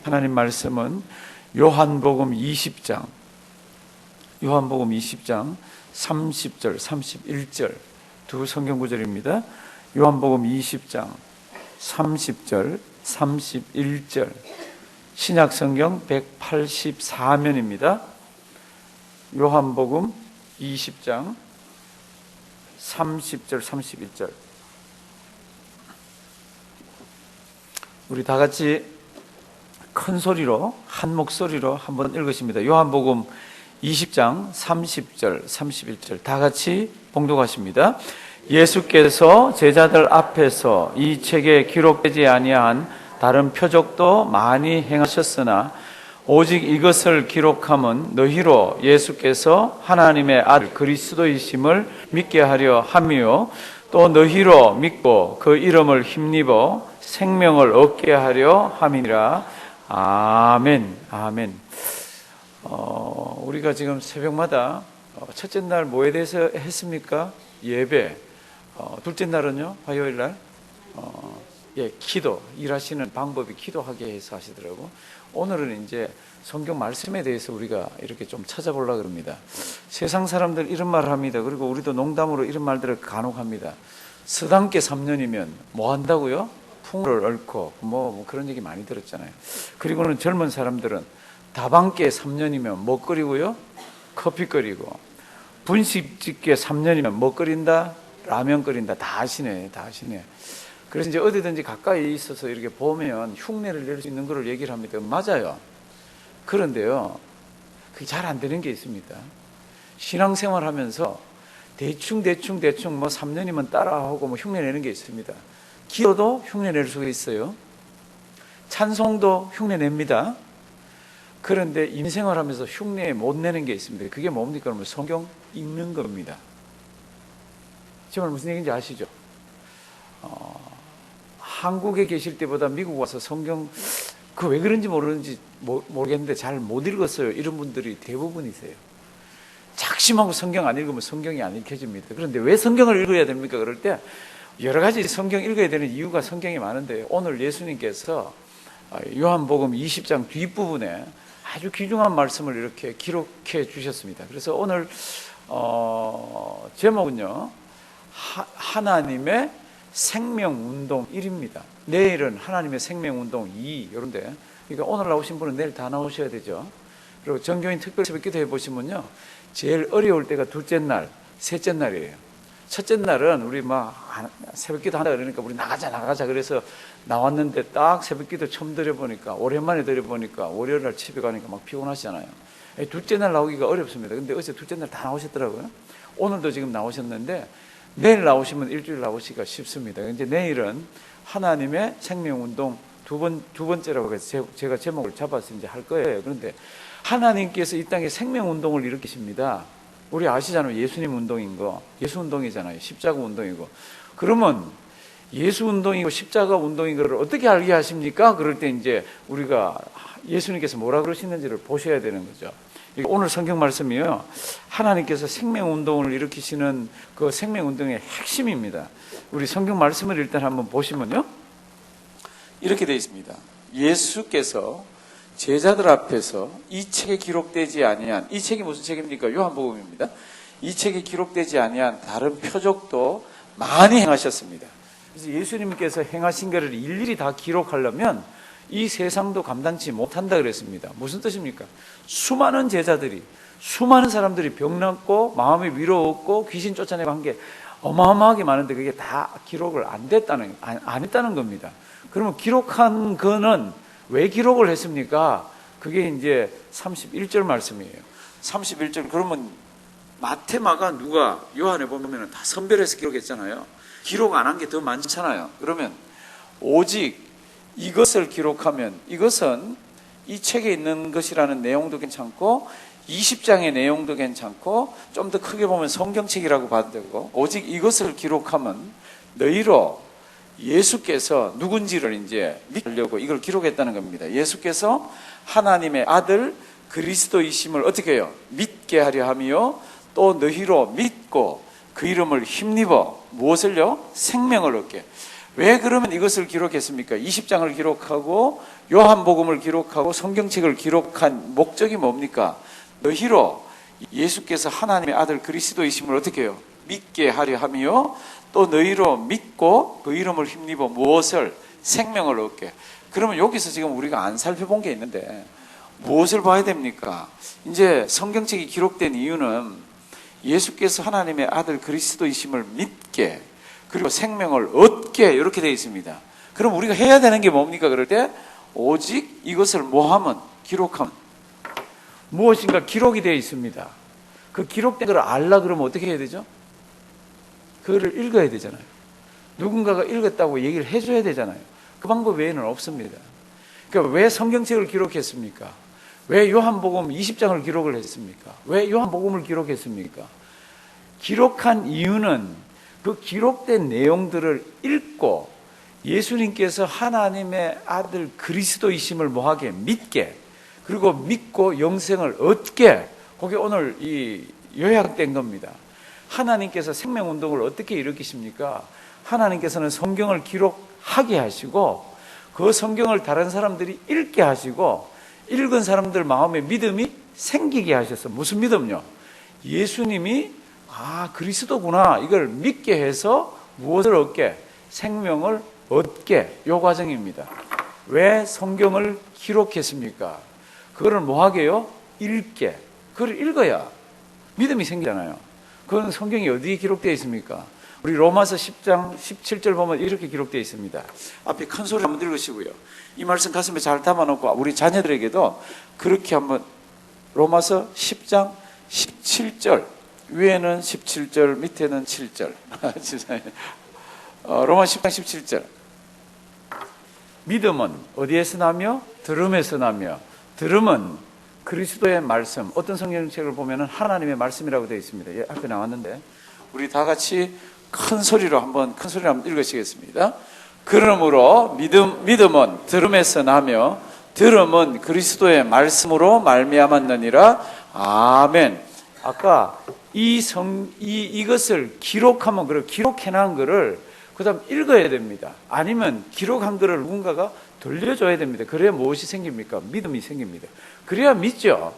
하나님 말씀은 요한복음 20장 30절, 31절 두 성경 구절입니다. 요한복음 20장 30절, 31절 신약성경 184면입니다. 요한복음 20장 30절, 31절 우리 다 같이 큰 소리로 한 목소리로 한번 읽으십니다. 요한복음 20장 30절, 31절 다 같이 봉독하십니다. 예수께서 제자들 앞에서 이 책에 기록되지 아니한 다른 표적도 많이 행하셨으나 오직 이것을 기록함은 너희로 예수께서 하나님의 아들 그리스도이심을 믿게 하려 함이요 또 너희로 믿고 그 이름을 힘입어 생명을 얻게 하려 함이니라. 아멘. 아멘. 우리가 지금 새벽마다 첫째 날 뭐에 대해서 했습니까? 예배. 둘째 날은요? 화요일 날? 기도. 일하시는 방법이 기도하게 해서 하시더라고. 오늘은 이제 성경 말씀에 대해서 우리가 이렇게 좀 찾아보려고 합니다. 세상 사람들 이런 말을 합니다. 그리고 우리도 농담으로 이런 말들을 간혹 합니다. 서당계 3년이면 뭐 한다고요? 풍을 얽고 뭐 그런 얘기 많이 들었잖아요. 그리고는 젊은 사람들은 다방계 3년이면 뭐 끓이고요? 커피 끓이고. 분식집계 3년이면 뭐 끓인다? 라면 끓인다. 다 아시네. 그래서 이제 어디든지 가까이 있어서 이렇게 보면 흉내를 낼 수 있는 걸 얘기를 합니다. 맞아요. 그런데요, 그게 잘 안 되는 게 있습니다. 신앙생활 하면서 대충 뭐 3년이면 따라하고 뭐 흉내 내는 게 있습니다. 기도도 흉내 낼 수가 있어요. 찬송도 흉내 냅니다. 그런데 인생을 하면서 흉내 못 내는 게 있습니다. 그게 뭡니까? 그러면 성경 읽는 겁니다. 정말 무슨 얘기인지 아시죠? 한국에 계실 때보다 미국 와서 성경 그 왜 그런지 모르겠는데 잘 못 읽었어요. 이런 분들이 대부분이세요. 작심하고 성경 안 읽으면 성경이 안 읽혀집니다. 그런데 왜 성경을 읽어야 됩니까? 그럴 때 여러 가지 성경 읽어야 되는 이유가 성경이 많은데 오늘 예수님께서 요한복음 20장 뒷부분에 아주 귀중한 말씀을 이렇게 기록해 주셨습니다. 그래서 오늘 제목은요, 하나님의 생명운동 1입니다. 내일은 하나님의 생명운동 2, 이런데, 그러니까 오늘 나오신 분은 내일 다 나오셔야 되죠. 그리고 정교인 특별 새벽 기도 해보시면요, 제일 어려울 때가 둘째 날, 셋째 날이에요. 첫째 날은 우리 새벽 기도 한다 그러니까 우리 나가자 그래서 나왔는데 딱 새벽 기도 처음 드려보니까, 오랜만에 드려보니까 월요일 날 집에 가니까 막 피곤하시잖아요. 둘째 날 나오기가 어렵습니다. 근데 어제 둘째 날 다 나오셨더라고요. 오늘도 지금 나오셨는데 내일 나오시면 일주일 나오시기가 쉽습니다. 이제 내일은 하나님의 생명운동 두 번째라고 해서 제가 제목을 잡아서 이제 할 거예요. 그런데 하나님께서 이 땅에 생명운동을 일으키십니다. 우리 아시잖아요. 예수님 운동인 거. 예수 운동이잖아요. 십자가 운동이고. 그러면 예수 운동이고 십자가 운동인 거를 어떻게 알게 하십니까? 그럴 때 이제 우리가 예수님께서 뭐라 그러시는지를 보셔야 되는 거죠. 오늘 성경 말씀이요, 하나님께서 생명운동을 일으키시는 그 생명운동의 핵심입니다. 우리 성경 말씀을 일단 한번 보시면요, 이렇게 되어 있습니다. 예수께서 제자들 앞에서 이 책에 기록되지 아니한, 이 책이 무슨 책입니까? 요한복음입니다. 이 책에 기록되지 아니한 다른 표적도 많이 행하셨습니다. 그래서 예수님께서 행하신 것을 일일이 다 기록하려면 이 세상도 감당치 못한다 그랬습니다. 무슨 뜻입니까? 수많은 제자들이, 수많은 사람들이 병났고 마음의 위로 얻고 귀신 쫓아내고 한 게 어마어마하게 많은데 그게 다 기록을 안 했다는 겁니다. 그러면 기록한 거는 왜 기록을 했습니까? 그게 이제 31절 말씀이에요. 31절, 그러면 마태, 마가, 누가, 요한에 보면 다 선별해서 기록했잖아요. 기록 안 한 게 더 많잖아요. 그러면 오직 이것을 기록하면, 이것은 이 책에 있는 것이라는 내용도 괜찮고 20장의 내용도 괜찮고 좀 더 크게 보면 성경책이라고 봐도 되고, 오직 이것을 기록하면 너희로 예수께서 누군지를 이제 믿으려고 이걸 기록했다는 겁니다. 예수께서 하나님의 아들 그리스도이심을 어떻게 해요? 믿게 하려 하며 또 너희로 믿고 그 이름을 힘입어 무엇을요? 생명을 얻게. 왜 그러면 이것을 기록했습니까? 20장을 기록하고 요한복음을 기록하고 성경책을 기록한 목적이 뭡니까? 너희로 예수께서 하나님의 아들 그리스도이심을 어떻게 해요? 믿게 하려 하며 또 너희로 믿고 그 이름을 힘입어 무엇을? 생명을 얻게. 그러면 여기서 지금 우리가 안 살펴본 게 있는데 무엇을 봐야 됩니까? 이제 성경책이 기록된 이유는 예수께서 하나님의 아들 그리스도이심을 믿게 그리고 생명을 얻게 이렇게 되어 있습니다. 그럼 우리가 해야 되는 게 뭡니까? 그럴 때 오직 이것을 뭐하면? 기록하면. 무엇인가 기록이 되어 있습니다. 그 기록된 걸 알라 그러면 어떻게 해야 되죠? 그거를 읽어야 되잖아요. 누군가가 읽었다고 얘기를 해줘야 되잖아요. 그 방법 외에는 없습니다. 그러니까 왜 성경책을 기록했습니까? 왜 요한복음 20장을 기록을 했습니까? 왜 요한복음을 기록했습니까? 기록한 이유는 그 기록된 내용들을 읽고 예수님께서 하나님의 아들 그리스도이심을 뭐하게? 믿게. 그리고 믿고 영생을 얻게. 그게 오늘 이 요약된 겁니다. 하나님께서 생명운동을 어떻게 일으키십니까? 하나님께서는 성경을 기록하게 하시고 그 성경을 다른 사람들이 읽게 하시고 읽은 사람들 마음에 믿음이 생기게 하셨어. 무슨 믿음요? 예수님이 그리스도구나 이걸 믿게 해서 무엇을 얻게? 생명을 얻게. 요 과정입니다. 왜 성경을 기록했습니까? 그거를 뭐하게요? 읽게. 그걸 읽어야 믿음이 생기잖아요. 그건 성경이 어디에 기록되어 있습니까? 우리 로마서 10장 17절 보면 이렇게 기록되어 있습니다. 앞에 큰 소리 한번 읽으시고요. 이 말씀 가슴에 잘 담아놓고 우리 자녀들에게도 그렇게 한번 로마서 10장 17절 위에는 17절 밑에는 7절 로마 10장 17절 믿음은 어디에서 나며? 들음에서 나며 들음은 그리스도의 말씀. 어떤 성경책을 보면 하나님의 말씀이라고 되어 있습니다. 예, 앞에 나왔는데 우리 다 같이 큰 소리로 한번 읽으시겠습니다. 그러므로 믿음은 들음에서 나며 들음은 그리스도의 말씀으로 말미암았느니라. 아멘. 아까 이것을 기록하면 그걸 기록해놓은 거를 그다음 읽어야 됩니다. 아니면 기록한 거를 누군가가 돌려줘야 됩니다. 그래야 무엇이 생깁니까? 믿음이 생깁니다. 그래야 믿죠.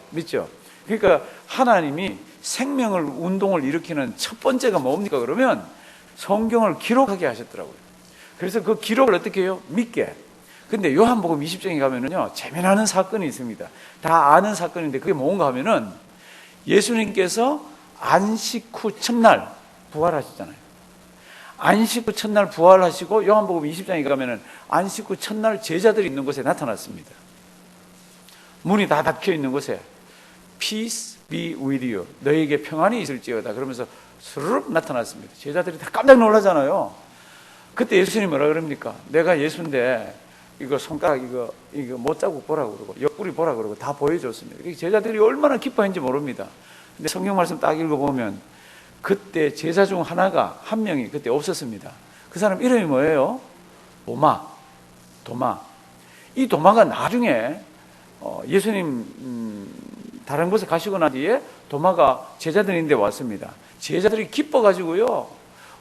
그러니까 하나님이 생명을 운동을 일으키는 첫 번째가 뭡니까? 그러면 성경을 기록하게 하셨더라고요. 그래서 그 기록을 어떻게 해요? 믿게. 근데 요한복음 20장에 가면은요, 재미나는 사건이 있습니다. 다 아는 사건인데 그게 뭔가 하면은 예수님께서 안식 후 첫날 부활하셨잖아요. 안식 후 첫날 부활하시고 요한복음 20장에 가면은 안식 후 첫날 제자들이 있는 곳에 나타났습니다. 문이 다 닫혀 있는 곳에 Peace be with you. 너에게 평안이 있을지어다. 그러면서 스르륵 나타났습니다. 제자들이 다 깜짝 놀라잖아요. 그때 예수님이 뭐라 그럽니까? 내가 예수인데 이거 손가락 이거 못자국 보라고 그러고 옆구리 보라고 그러고 다 보여줬습니다. 제자들이 얼마나 기뻐했는지 모릅니다. 근데 성경 말씀 딱 읽어보면 그때 제자 중 한 명이 그때 없었습니다. 그 사람 이름이 뭐예요? 도마. 이 도마가 나중에 예수님 다른 곳에 가시고 난 뒤에 도마가 제자들인데 왔습니다. 제자들이 기뻐가지고요,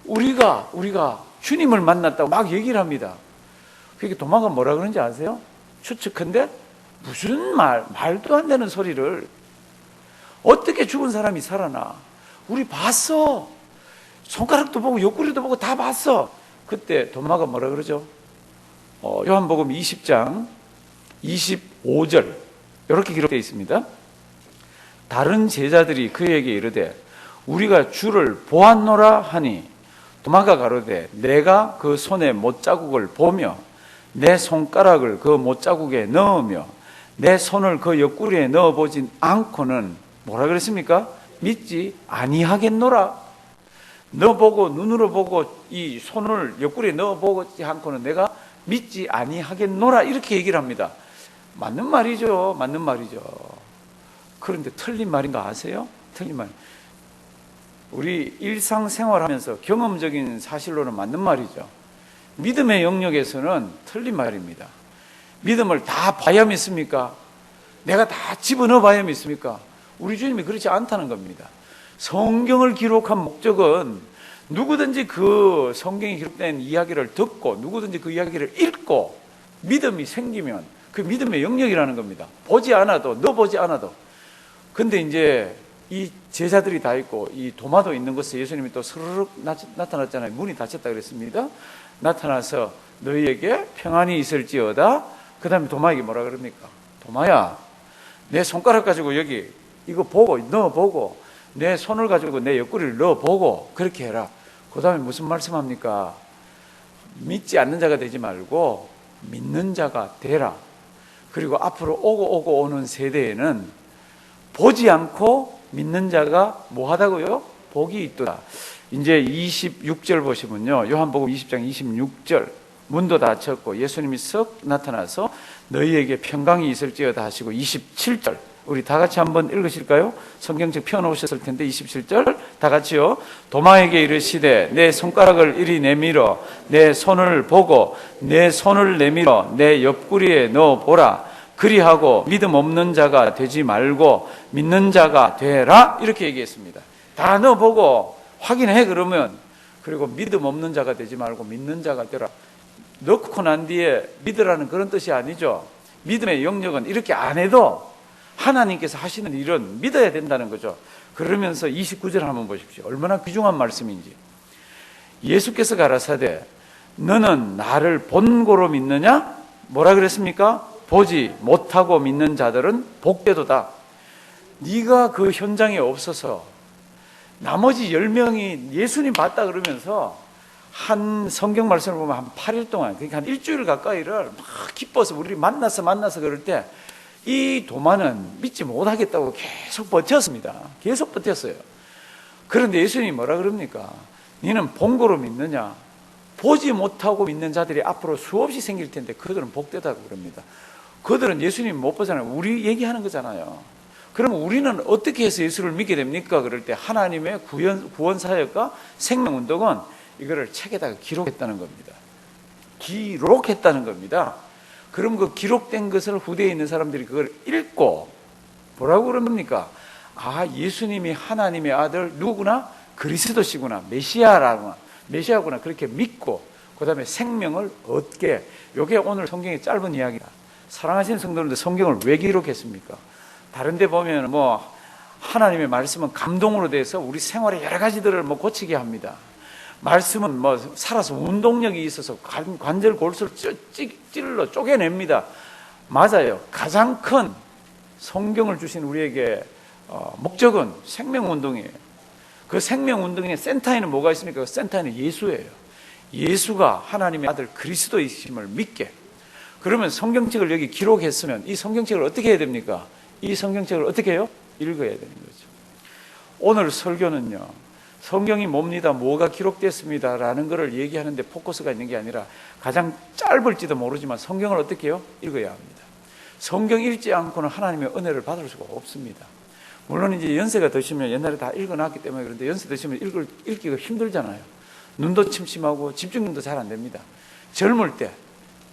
우리가 주님을 만났다고 막 얘기를 합니다. 그러니까 도마가 뭐라 그러는지 아세요? 추측한데 무슨 말도 안 되는 소리를, 어떻게 죽은 사람이 살아나? 우리 봤어. 손가락도 보고 옆구리도 보고 다 봤어. 그때 도마가 뭐라 그러죠? 요한복음 20장 25절 이렇게 기록되어 있습니다. 다른 제자들이 그에게 이르되 우리가 주를 보았노라 하니 도마가 가로되 내가 그 손에 못자국을 보며 내 손가락을 그 못자국에 넣으며 내 손을 그 옆구리에 넣어보진 않고는 뭐라 그랬습니까? 믿지 아니하겠노라. 넣어보고 눈으로 보고 이 손을 옆구리에 넣어보지 않고는 내가 믿지 아니하겠노라 이렇게 얘기를 합니다. 맞는 말이죠. 그런데 틀린 말인 거 아세요? 틀린 말. 우리 일상생활하면서 경험적인 사실로는 맞는 말이죠. 믿음의 영역에서는 틀린 말입니다. 믿음을 다 봐야 믿습니까? 내가 다 집어넣어 봐야 믿습니까? 우리 주님이 그렇지 않다는 겁니다. 성경을 기록한 목적은 누구든지 그 성경에 기록된 이야기를 듣고 누구든지 그 이야기를 읽고 믿음이 생기면 그 믿음의 영역이라는 겁니다. 보지 않아도, 너 보지 않아도. 근데 이제 이 제자들이 다 있고 이 도마도 있는 곳에 예수님이 또 스르륵 나타났잖아요. 문이 닫혔다 그랬습니다. 나타나서 너희에게 평안이 있을지어다. 그 다음에 도마에게 뭐라 그럽니까? 도마야, 내 손가락 가지고 여기 이거 보고 넣어보고 내 손을 가지고 내 옆구리를 넣어보고 그렇게 해라. 그 다음에 무슨 말씀합니까? 믿지 않는 자가 되지 말고 믿는 자가 되라. 그리고 앞으로 오고 오는 세대에는 보지 않고 믿는 자가 뭐 하다고요? 복이 있도다. 이제 26절 보시면요. 요한복음 20장 26절. 문도 닫혔고 예수님이 썩 나타나서 너희에게 평강이 있을지어다 하시고 27절. 우리 다 같이 한번 읽으실까요? 성경책 펴놓으셨을 텐데 27절 다 같이요. 도마에게 이르시되 내 손가락을 이리 내밀어 내 손을 보고 내 손을 내밀어 내 옆구리에 넣어보라. 그리하고 믿음 없는 자가 되지 말고 믿는 자가 되라. 이렇게 얘기했습니다. 다 넣어보고 확인해 그러면. 그리고 믿음 없는 자가 되지 말고 믿는 자가 되라. 넣고 난 뒤에 믿으라는 그런 뜻이 아니죠. 믿음의 영역은 이렇게 안 해도 하나님께서 하시는 일은 믿어야 된다는 거죠. 그러면서 29절 한번 보십시오. 얼마나 귀중한 말씀인지. 예수께서 가라사대 너는 나를 본고로 믿느냐? 뭐라 그랬습니까? 보지 못하고 믿는 자들은 복되도다. 네가 그 현장에 없어서 나머지 10명이 예수님 봤다 그러면서 한 성경 말씀을 보면 한 8일 동안, 그러니까 한 일주일 가까이를 막 기뻐서 우리 만나서 그럴 때 이 도마는 믿지 못하겠다고 계속 버텼습니다. 계속 버텼어요. 그런데 예수님이 뭐라 그럽니까? 너는 본고로 믿느냐? 보지 못하고 믿는 자들이 앞으로 수없이 생길 텐데 그들은 복되다고 그럽니다. 그들은 예수님 못 보잖아요. 우리 얘기하는 거잖아요. 그러면 우리는 어떻게 해서 예수를 믿게 됩니까? 그럴 때 하나님의 구원 사역과 생명운동은 이거를 책에다가 기록했다는 겁니다. 기록했다는 겁니다. 그럼 그 기록된 것을 후대에 있는 사람들이 그걸 읽고 뭐라고 그럽니까? 아, 예수님이 하나님의 아들 누구구나? 그리스도시구나. 메시아구나. 그렇게 믿고 그 다음에 생명을 얻게. 이게 오늘 성경의 짧은 이야기다. 사랑하시는 성도님들, 성경을 왜 기록했습니까? 다른 데 보면 뭐 하나님의 말씀은 감동으로 돼서 우리 생활에 여러 가지들을 뭐 고치게 합니다. 말씀은 뭐 살아서 운동력이 있어서 관절 골수를 찔러 쪼개냅니다. 맞아요. 가장 큰 성경을 주신 우리에게 목적은 생명운동이에요. 그 생명운동의 센터에는 뭐가 있습니까? 그 센터에는 예수예요. 예수가 하나님의 아들 그리스도이심을 믿게. 그러면 성경책을 여기 기록했으면 이 성경책을 어떻게 해야 됩니까? 이 성경책을 어떻게 해요? 읽어야 되는 거죠. 오늘 설교는요, 성경이 뭡니다, 뭐가 기록됐습니다 라는 것을 얘기하는데 포커스가 있는 게 아니라 가장 짧을지도 모르지만 성경을 어떻게 해요? 읽어야 합니다. 성경 읽지 않고는 하나님의 은혜를 받을 수가 없습니다. 물론 이제 연세가 드시면 옛날에 다 읽어놨기 때문에 그런데 연세 드시면 읽기가 힘들잖아요. 눈도 침침하고 집중력도 잘 안 됩니다. 젊을 때,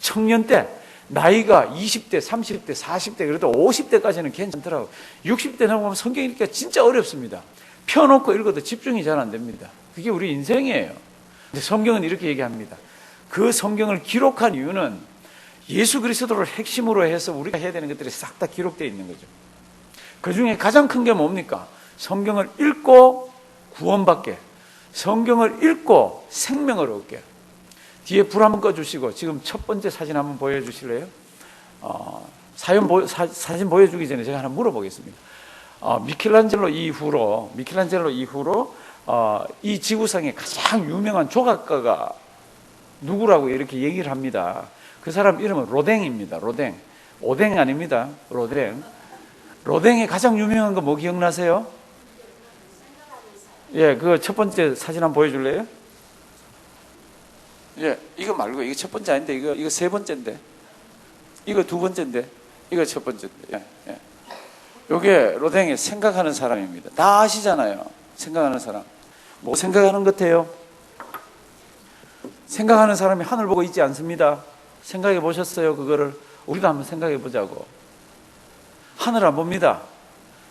청년 때, 나이가 20대, 30대, 40대, 그래도 50대까지는 괜찮더라고요. 60대 넘어가면 성경 읽기가 진짜 어렵습니다. 펴놓고 읽어도 집중이 잘 안 됩니다. 그게 우리 인생이에요. 근데 성경은 이렇게 얘기합니다. 그 성경을 기록한 이유는 예수 그리스도를 핵심으로 해서 우리가 해야 되는 것들이 싹 다 기록되어 있는 거죠. 그 중에 가장 큰 게 뭡니까? 성경을 읽고 구원받게, 성경을 읽고 생명을 얻게. 뒤에 불 한번 꺼주시고 지금 첫 번째 사진 한번 보여주실래요? 사진 보여주기 전에 제가 하나 물어보겠습니다. 미켈란젤로 이후로 이 지구상의 가장 유명한 조각가가 누구라고 이렇게 얘기를 합니다. 그 사람 이름은 로댕입니다. 로댕. 오뎅 아닙니다. 로댕. 로댕의 가장 유명한 거 뭐 기억나세요? 예, 그 첫 번째 사진 한번 보여줄래요? 예, 이거 말고 이거 첫 번째 아닌데 이거 세 번째인데, 이거 두 번째인데, 이거 첫 번째인데. 예, 예. 요게 로댕의 생각하는 사람입니다. 다 아시잖아요. 생각하는 사람. 뭐 생각하는 것 같아요? 생각하는 사람이 하늘 보고 있지 않습니다. 생각해 보셨어요? 그거를 우리도 한번 생각해 보자고. 하늘 안 봅니다.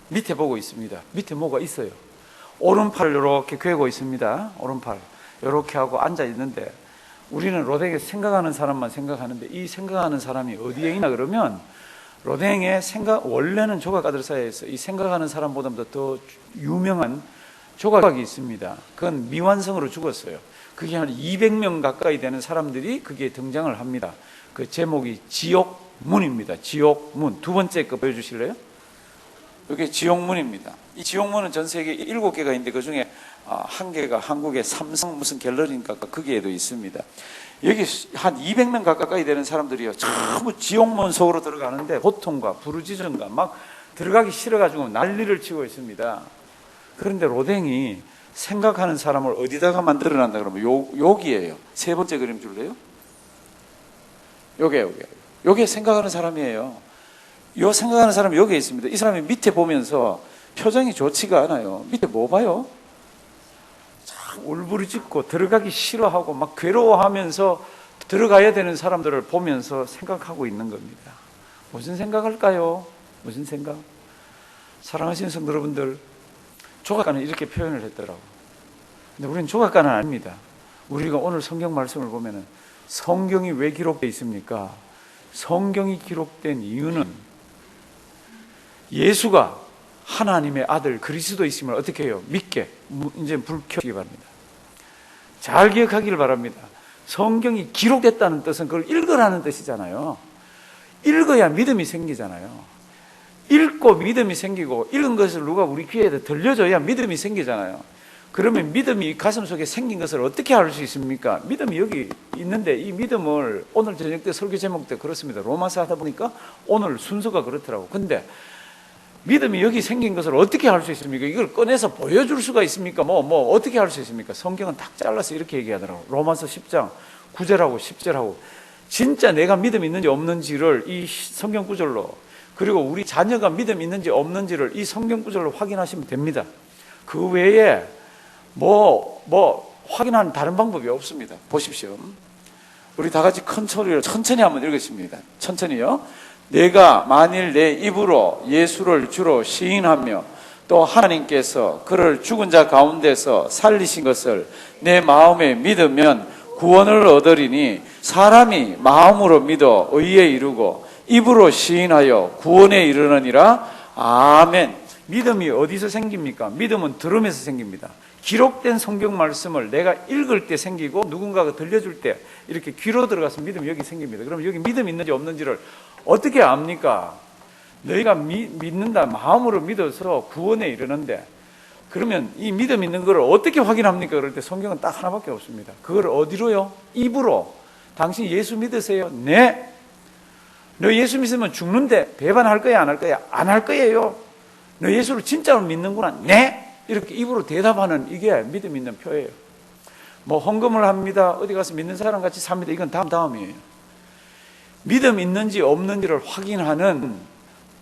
밑에 보고 있습니다. 밑에 뭐가 있어요. 오른팔을 이렇게 괴고 있습니다. 오른팔 이렇게 하고 앉아 있는데, 우리는 로댕에 생각하는 사람만 생각하는데, 이 생각하는 사람이 어디에 있나 그러면, 로댕의 원래는 조각가들 사이에서 이 생각하는 사람보다 더 유명한 조각이 있습니다. 그건 미완성으로 죽었어요. 그게 한 200명 가까이 되는 사람들이 거기에 등장을 합니다. 그 제목이 지옥문입니다. 지옥문. 두 번째 거 보여주실래요? 이게 지옥문입니다. 이 지옥문은 전 세계에 7개가 있는데, 그 중에 한 개가 한국의 삼성 무슨 갤러리인가 거기에도 있습니다. 여기 한 200명 가까이 되는 사람들이요, 전부 지옥문 속으로 들어가는데 고통과 부르짖음과 막 들어가기 싫어가지고 난리를 치고 있습니다. 그런데 로댕이 생각하는 사람을 어디다가 만들어낸다 그러면 여기에요. 세 번째 그림 줄래요? 요게 생각하는 사람이에요. 요 생각하는 사람이 여기에 있습니다. 이 사람이 밑에 보면서 표정이 좋지가 않아요. 밑에 뭐 봐요? 참 울부짖고 들어가기 싫어하고 막 괴로워하면서 들어가야 되는 사람들을 보면서 생각하고 있는 겁니다. 무슨 생각할까요? 무슨 생각? 사랑하시는 성도 여러분들, 조각가는 이렇게 표현을 했더라고요. 근데 우리는 조각가는 아닙니다. 우리가 오늘 성경 말씀을 보면은 성경이 왜 기록되어 있습니까? 성경이 기록된 이유는 예수가 하나님의 아들 그리스도이심을 어떻게 해요? 믿게. 이제 불 켜시기 바랍니다. 잘 기억하기를 바랍니다. 성경이 기록됐다는 뜻은 그걸 읽으라는 뜻이잖아요. 읽어야 믿음이 생기잖아요. 읽고 믿음이 생기고, 읽은 것을 누가 우리 귀에 들려줘야 믿음이 생기잖아요. 그러면 믿음이 가슴속에 생긴 것을 어떻게 알 수 있습니까? 믿음이 여기 있는데, 이 믿음을 오늘 저녁 때 설교 제목 때 그렇습니다. 로마서 하다 보니까 오늘 순서가 그렇더라고. 근데 믿음이 여기 생긴 것을 어떻게 알 수 있습니까? 이걸 꺼내서 보여줄 수가 있습니까? 어떻게 알 수 있습니까? 성경은 딱 잘라서 이렇게 얘기하더라고. 로마서 10장 9절하고 10절하고 진짜 내가 믿음 있는지 없는지를 이 성경 구절로, 그리고 우리 자녀가 믿음 있는지 없는지를 이 성경 구절로 확인하시면 됩니다. 그 외에 확인하는 다른 방법이 없습니다. 보십시오. 우리 다 같이 큰 소리로 천천히 한번 읽겠습니다. 천천히요. 내가 만일 내 입으로 예수를 주로 시인하며 또 하나님께서 그를 죽은 자 가운데서 살리신 것을 내 마음에 믿으면 구원을 얻으리니, 사람이 마음으로 믿어 의에 이르고 입으로 시인하여 구원에 이르느니라. 아멘. 믿음이 어디서 생깁니까? 믿음은 들음에서 생깁니다. 기록된 성경 말씀을 내가 읽을 때 생기고, 누군가가 들려줄 때 이렇게 귀로 들어가서 믿음이 여기 생깁니다. 그럼 여기 믿음이 있는지 없는지를 어떻게 압니까? 너희가 믿는다, 마음으로 믿어서 구원에 이르는데, 그러면 이 믿음 있는 걸 어떻게 확인합니까? 그럴 때 성경은 딱 하나밖에 없습니다. 그걸 어디로요? 입으로. 당신 예수 믿으세요? 네. 너 예수 믿으면 죽는데 배반할 거야, 안 할 거야? 안 할 거예요. 너 예수를 진짜로 믿는구나? 네. 이렇게 입으로 대답하는, 이게 믿음 있는 표예요. 헌금을 합니다, 어디 가서 믿는 사람 같이 삽니다, 이건 다음이에요. 믿음 있는지 없는지를 확인하는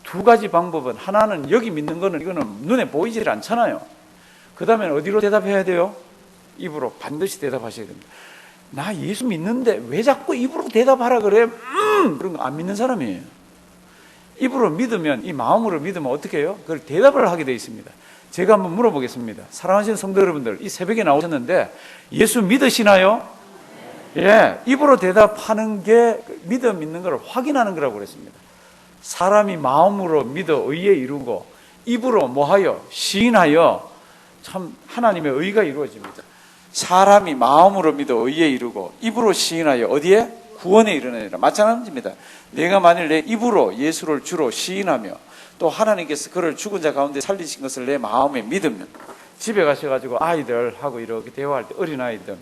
두 가지 방법은, 하나는 여기 믿는 거는 이거는 눈에 보이질 않잖아요. 그 다음엔 어디로 대답해야 돼요? 입으로 반드시 대답하셔야 됩니다. 나 예수 믿는데 왜 자꾸 입으로 대답하라 그래? 그런 거 안 믿는 사람이에요. 입으로 믿으면, 이 마음으로 믿으면 어떻게 해요? 그걸 대답을 하게 되어 있습니다. 제가 한번 물어보겠습니다. 사랑하시는 성도 여러분들, 이 새벽에 나오셨는데 예수 믿으시나요? 예, 입으로 대답하는 게 믿음 있는 걸 확인하는 거라고 그랬습니다. 사람이 마음으로 믿어 의에 이루고 입으로 뭐하여? 시인하여 참 하나님의 의가 이루어집니다. 사람이 마음으로 믿어 의에 이루고 입으로 시인하여 어디에? 구원에 이르느니라. 마찬가지입니다. 내가 만일 내 입으로 예수를 주로 시인하며 또 하나님께서 그를 죽은 자 가운데 살리신 것을 내 마음에 믿으면, 집에 가셔가지고 아이들하고 이렇게 대화할 때, 어린아이들,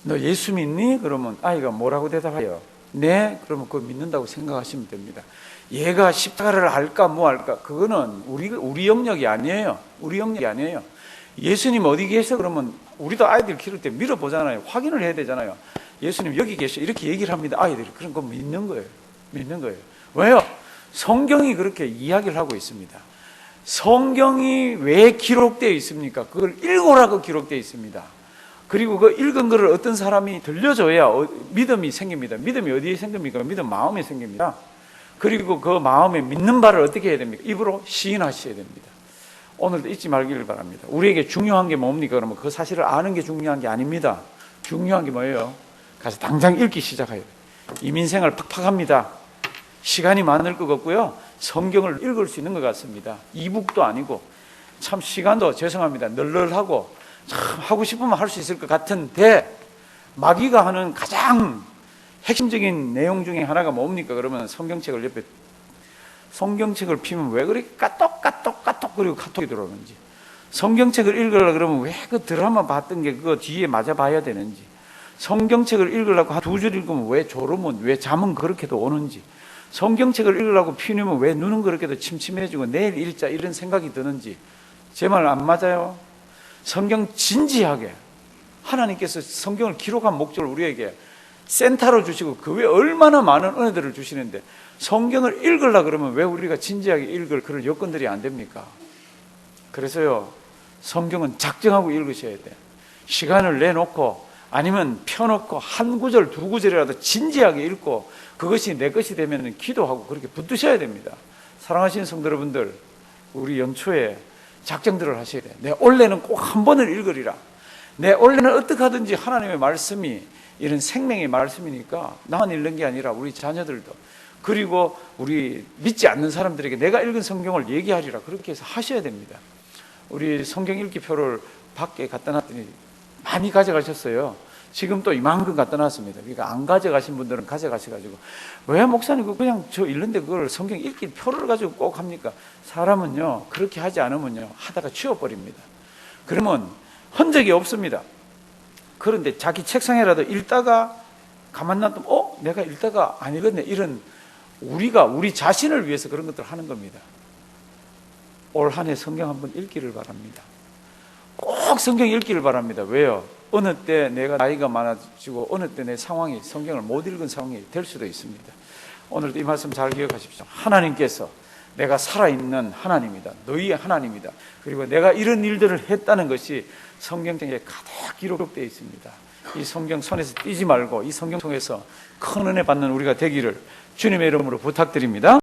너 예수 믿니? 그러면 아이가 뭐라고 대답해요? 네. 그러면 그거 믿는다고 생각하시면 됩니다. 얘가 십자가를 할까 뭐 할까, 그거는 우리 영역이 아니에요. 우리 영역이 아니에요. 예수님 어디 계셔? 그러면 우리도 아이들 키울 때 밀어보잖아요. 확인을 해야 되잖아요. 예수님 여기 계셔, 이렇게 얘기를 합니다, 아이들이. 그런 거 믿는 거예요. 믿는 거예요. 왜요? 성경이 그렇게 이야기를 하고 있습니다. 성경이 왜 기록되어 있습니까? 그걸 읽으라고 기록되어 있습니다. 그리고 그 읽은 것을 어떤 사람이 들려줘야 믿음이 생깁니다. 믿음이 어디에 생깁니까? 믿음 마음에 생깁니다. 그리고 그 마음에 믿는 바를 어떻게 해야 됩니까? 입으로 시인하셔야 됩니다. 오늘도 잊지 말기를 바랍니다. 우리에게 중요한 게 뭡니까? 그러면 그 사실을 아는 게 중요한 게 아닙니다. 중요한 게 뭐예요? 가서 당장 읽기 시작해요. 이민생활 팍팍합니다. 시간이 많을 것 같고요. 성경을 읽을 수 있는 것 같습니다. 이북도 아니고 참 시간도 죄송합니다. 널널하고 참 하고 싶으면 할 수 있을 것 같은데 마귀가 하는 가장 핵심적인 내용 중에 하나가 뭡니까? 그러면 성경책을 옆에 성경책을 피면 왜 그렇게 까똑 그리고 카톡이 들어오는지, 성경책을 읽으려고 그러면 왜 그 드라마 봤던 게 그거 뒤에 맞아 봐야 되는지, 성경책을 읽으려고 한 2줄 읽으면 왜 졸음은, 왜 잠은 그렇게도 오는지, 성경책을 읽으려고 피우면 왜 눈은 그렇게도 침침해지고 내일 읽자 이런 생각이 드는지. 제 말 안 맞아요? 성경 진지하게 하나님께서 성경을 기록한 목적을 우리에게 센터로 주시고 그 외에 얼마나 많은 은혜들을 주시는데 성경을 읽으려고 그러면 왜 우리가 진지하게 읽을 그런 여건들이 안 됩니까? 그래서요, 성경은 작정하고 읽으셔야 돼요. 시간을 내놓고 아니면 펴놓고 한 구절 두 구절이라도 진지하게 읽고 그것이 내 것이 되면 기도하고 그렇게 붙드셔야 됩니다. 사랑하시는 성도 여러분들, 우리 연초에 작정들을 하셔야 돼요. 내 올해는 꼭 한 번을 읽으리라. 내 올해는 어떻게 하든지 하나님의 말씀이 이런 생명의 말씀이니까 나만 읽는 게 아니라 우리 자녀들도, 그리고 우리 믿지 않는 사람들에게 내가 읽은 성경을 얘기하리라. 그렇게 해서 하셔야 됩니다. 우리 성경 읽기표를 밖에 갖다 놨더니 많이 가져가셨어요. 지금 또 이만큼 갖다 놨습니다. 그러니까 안 가져가신 분들은 가져가셔가지고, 왜 목사님 그냥 저 읽는데 그걸 성경 읽기 표를 가지고 꼭 합니까? 사람은요, 그렇게 하지 않으면요, 하다가 치워버립니다. 그러면 흔적이 없습니다. 그런데 자기 책상에라도 읽다가 가만 놔두면 내가 읽다가 안 읽었네, 이런, 우리가 우리 자신을 위해서 그런 것들을 하는 겁니다. 올 한 해 성경 한번 읽기를 바랍니다. 꼭 성경 읽기를 바랍니다. 왜요? 어느 때 내가 나이가 많아지고 어느 때 내 상황이 성경을 못 읽은 상황이 될 수도 있습니다. 오늘도 이 말씀 잘 기억하십시오. 하나님께서 내가 살아있는 하나님이다. 너희의 하나님이다. 그리고 내가 이런 일들을 했다는 것이 성경책에 가득 기록되어 있습니다. 이 성경 손에서 떼지 말고 이 성경 통해서 큰 은혜 받는 우리가 되기를 주님의 이름으로 부탁드립니다.